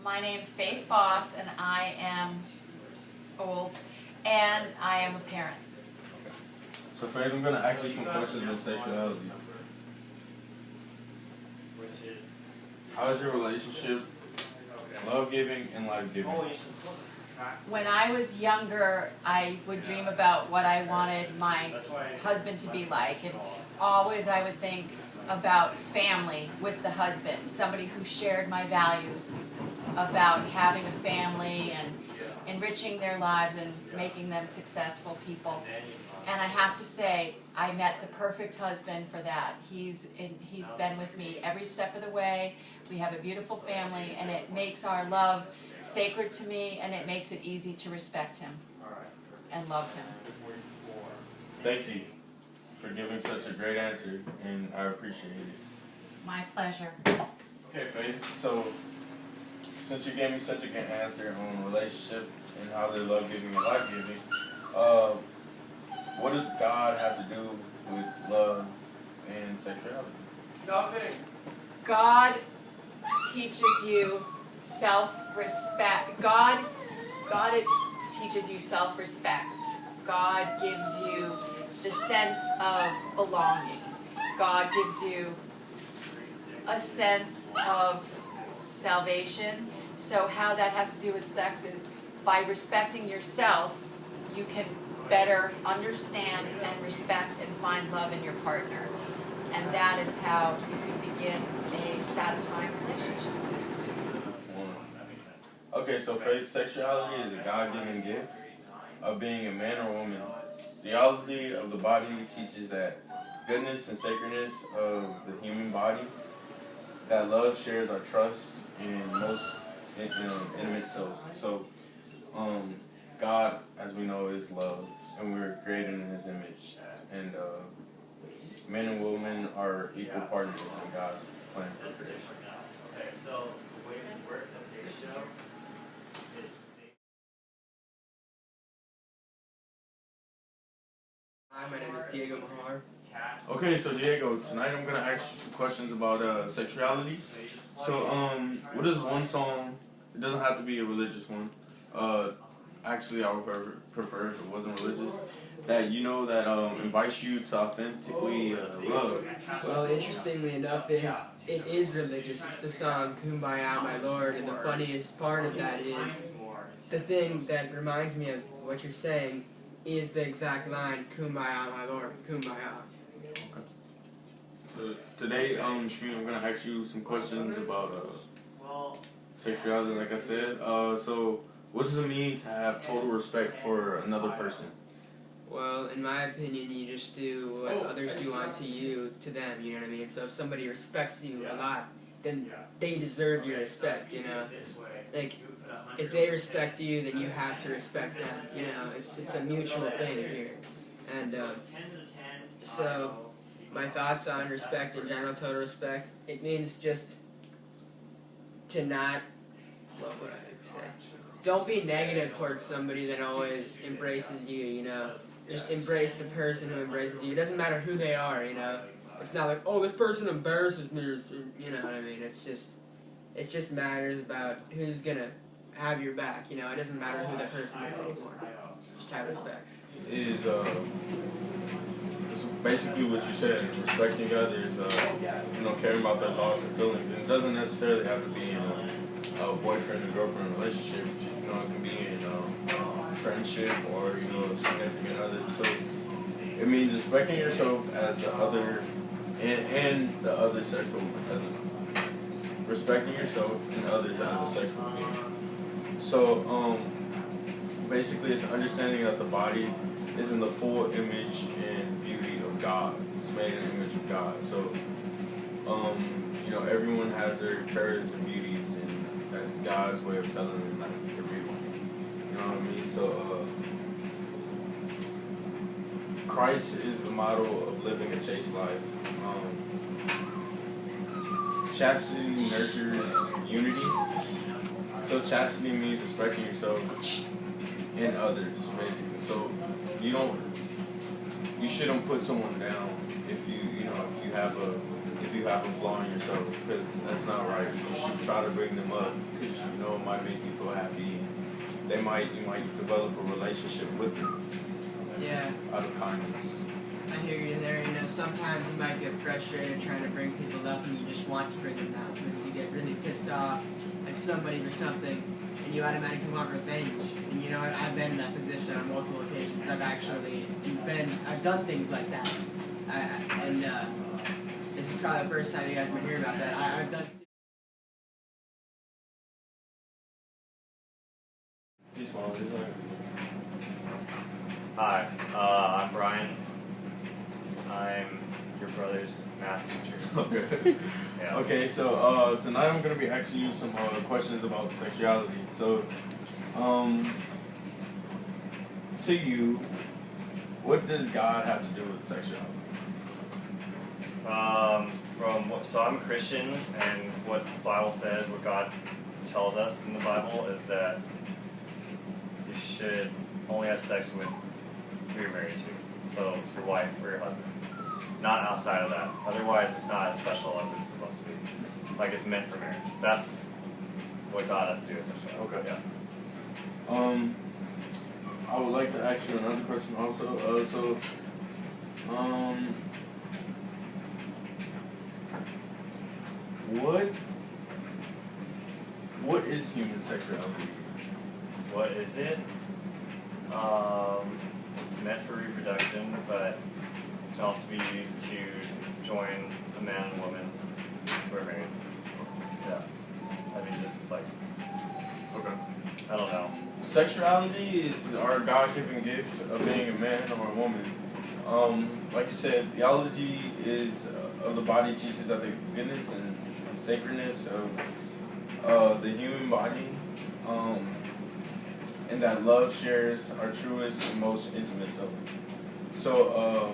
My name's Faith Foss, and I am old, and I am a parent. Okay. So Faith, I'm going to ask you some questions on sexuality. How is your relationship love-giving and life-giving? When I was younger, I would dream about what I wanted my husband to be like, and always I would think about family with the husband, somebody who shared my values about having a family and enriching their lives and making them successful people. And I have to say, I met the perfect husband for that. He's been with me every step of the way. We have a beautiful family, and it makes our love sacred to me, and it makes it easy to respect him and love him. Thank you for giving such a great answer, and I appreciate it. My pleasure. Okay, Faith, so since you gave me such a good answer on relationship and how they're love-giving and life-giving, what does God have to do with love and sexuality? Nothing. God teaches you self-respect. God teaches you self-respect. God gives you the sense of belonging. God gives you a sense of salvation. So how that has to do with sex is by respecting yourself, you can better understand and respect and find love in your partner. And that is how you can begin a satisfying relationship. Okay, so Faith, sexuality is a God-given gift of being a man or woman. Theology of the body teaches that goodness and sacredness of the human body, that love shares our trust in most intimate self. So, God, as we know, is love, and we were created in His image. And men and women are equal partners in God's plan for creation. Okay, so the way we work on today's show is. Hi, my name is Diego Mahar. Okay, so Diego, tonight I'm gonna ask you some questions about sexuality. So, what is one song? It doesn't have to be a religious one. Actually, I would prefer if it wasn't religious. That you know that invites you to authentically love. Well, interestingly enough, it is religious. It's the song "Kumbaya, My Lord," and the funniest part of that is the thing that reminds me of what you're saying is the exact line "Kumbaya, My Lord, Kumbaya." Okay. So today, Shmi, I'm gonna ask you some questions about sexuality. Like I said, so what does it mean to have total respect for another person? Well, in my opinion, you just do what others do unto you to them. You know what I mean? So if somebody respects you a lot, then they deserve your respect. You know, like if they respect you, then you have to respect them. You know, it's a mutual thing here, and so my thoughts on respect in general, total respect, it means just to not, what would I say? Don't be negative towards somebody that always embraces you, you know. Just embrace the person who embraces you. It doesn't matter who they are, you know. It's not like, oh, this person embarrasses me, or, you know what I mean. It just matters about who's gonna have your back, you know. It doesn't matter who that person is anymore. Just have respect. Is it's basically what you said, respecting others, you know, caring about their thoughts and feelings. And it doesn't necessarily have to be in a boyfriend and girlfriend relationship. You know, it can be in friendship or, you know, a significant other. So it means respecting yourself as the other and the other sexual as a, respecting yourself and others as a sexual being. So basically it's understanding that the body is in the full image and beauty of God. It's made in the image of God. So you know, everyone has their characters and beauties, and that's God's way of telling them like they're beautiful. You know what I mean? So Christ is the model of living a chaste life. Chastity nurtures unity. So chastity means respecting yourself and others, basically. So you shouldn't put someone down if you have a if you have a flaw in yourself, because that's not right. You should try to bring them up because you know it might make you feel happy. You might develop a relationship with them. Yeah. Out of kindness. I hear you there. You know, sometimes you might get frustrated trying to bring people up, and you just want to bring them down. Sometimes you get really pissed off at somebody for something, and you automatically want revenge. And you know, I've been in that position on multiple occasions. I've done things like that. This is probably the first time you guys might hear about that. I've done. He's fine. He's like. Hi, I'm Brian. I'm your brother's math teacher. Okay. Yeah. Okay, so tonight I'm gonna be asking you some questions about sexuality. So, to you, what does God have to do with sexuality? So I'm a Christian, and what the Bible says, what God tells us in the Bible, is that you should only have sex with who you're married to. So your wife or your husband. Not outside of that. Otherwise, it's not as special as it's supposed to be. Like it's meant for marriage. That's what God has to do with sexuality. Okay. Yeah. I would like to ask you another question also. What is human sexuality? What is it? It's meant for reproduction, but it can also be used to join a man and woman who are married. Yeah. I mean, just like, Okay. I don't know. Sexuality is our God-given gift of being a man or a woman. Like you said, theology is of the body teaches that the goodness and sacredness of the human body, and that love shares our truest and most intimate self. So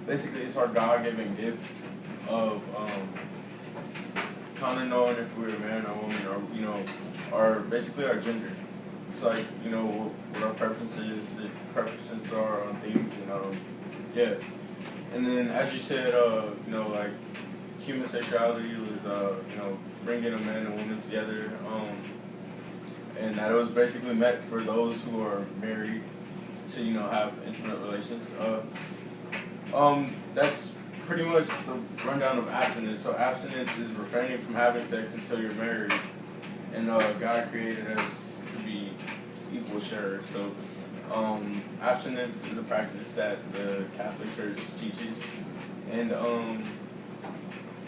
basically, it's our God-given gift of kind of knowing if we're a man or a woman, or basically our gender. It's like, what our preferences are on things, yeah. And then, as you said, like human sexuality was, bringing a man and woman together, and that it was basically meant for those who are married to, have intimate relations. That's pretty much the rundown of abstinence. So abstinence is refraining from having sex until you're married, and God created us to be equal sharers. So abstinence is a practice that the Catholic Church teaches, and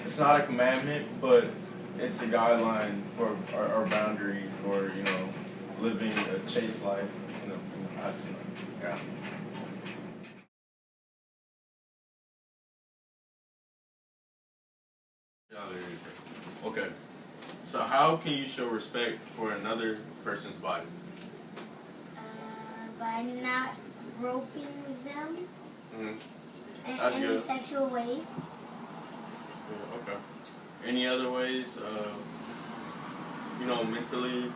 it's not a commandment, but it's a guideline for our boundary for living a chaste life, abstinent. Yeah. Okay. So how can you show respect for another person's body? By not groping them in That's any good. sexual ways. That's good. Okay. Any other ways? Mentally.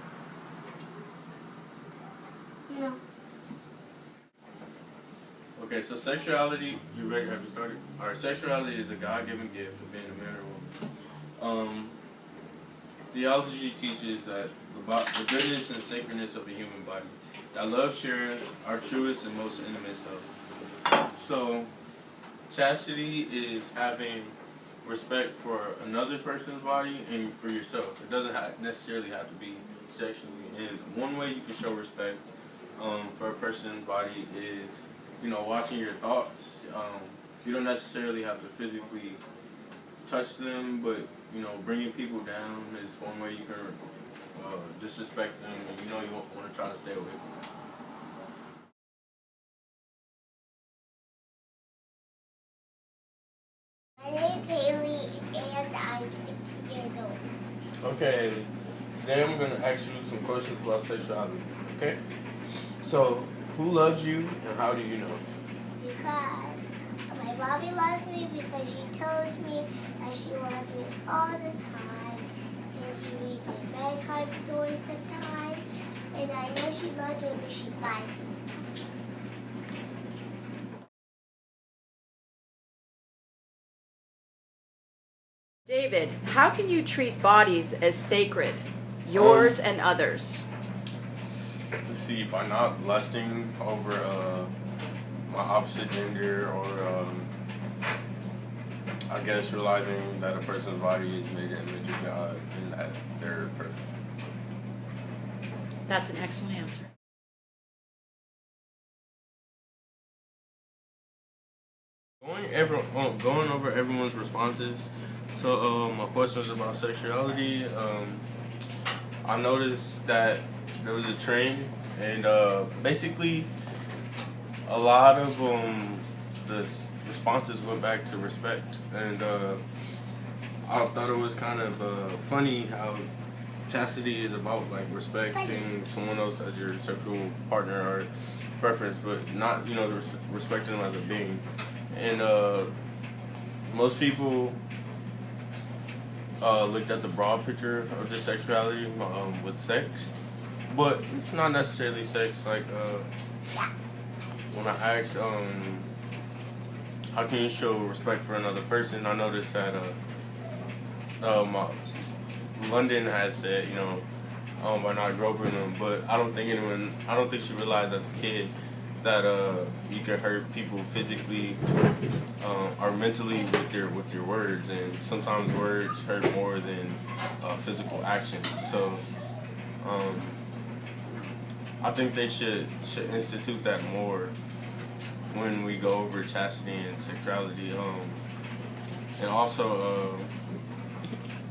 No. Okay, so sexuality. You ready? Have you started? All right. Sexuality is a God-given gift of being a man or woman. Theology teaches that the goodness and sacredness of the human body. That love shares our truest and most intimate stuff. So, chastity is having respect for another person's body and for yourself. It doesn't necessarily have to be sexually. And one way you can show respect for a person's body is, watching your thoughts. You don't necessarily have to physically touch them, but bringing people down is one way you can disrespect them, and you want to try to stay away from that. My name's Haley, and I'm 6 years old. Okay, today I'm going to ask you some questions about sexuality. Okay? So, who loves you, and how do you know? Because my mommy loves me because she tells me that she loves me all the time. And she reads me bedtime stories sometimes. And I know she loves me because she buys me stuff. David, how can you treat bodies as sacred, yours and others? Let's see, by not lusting over my opposite gender, or I guess realizing that a person's body is made in the image of God and that they're perfect. That's an excellent answer. Going over everyone's responses to my questions about sexuality, I noticed that there was a trend, and basically a lot of the responses went back to respect, and I thought it was kind of funny how chastity is about like respecting someone else as your sexual partner or preference, but not, you know, respecting them as a being. And most people looked at the broad picture of just sexuality with sex, but it's not necessarily sex. Like when I asked, how can you show respect for another person, I noticed that London had said, you know, by not groping them, but I don't think she realized as a kid that you can hurt people physically or mentally with your words, and sometimes words hurt more than physical actions. So I think they should institute that more when we go over chastity and sexuality, and also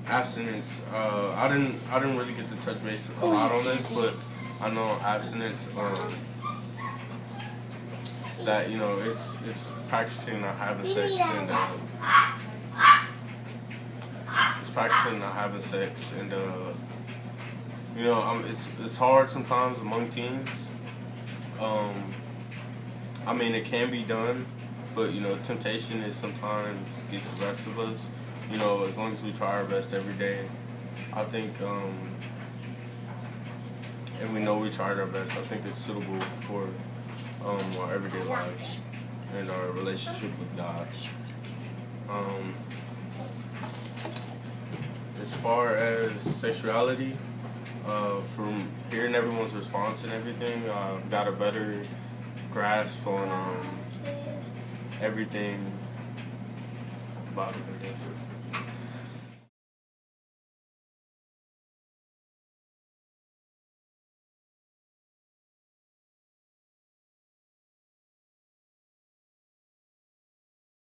abstinence. I didn't really get to touch base a lot on this, but I know abstinence. That, you know, it's practicing not having sex, and it's practicing not having sex, and you know, it's hard sometimes among teens. I mean, it can be done, but you know, temptation is sometimes gets the best of us. You know, as long as we try our best every day, I think, and we know we tried our best, I think it's suitable for our everyday lives and our relationship with God. As far as sexuality, from hearing everyone's response and everything, I've got a better grasp on everything about it, I guess.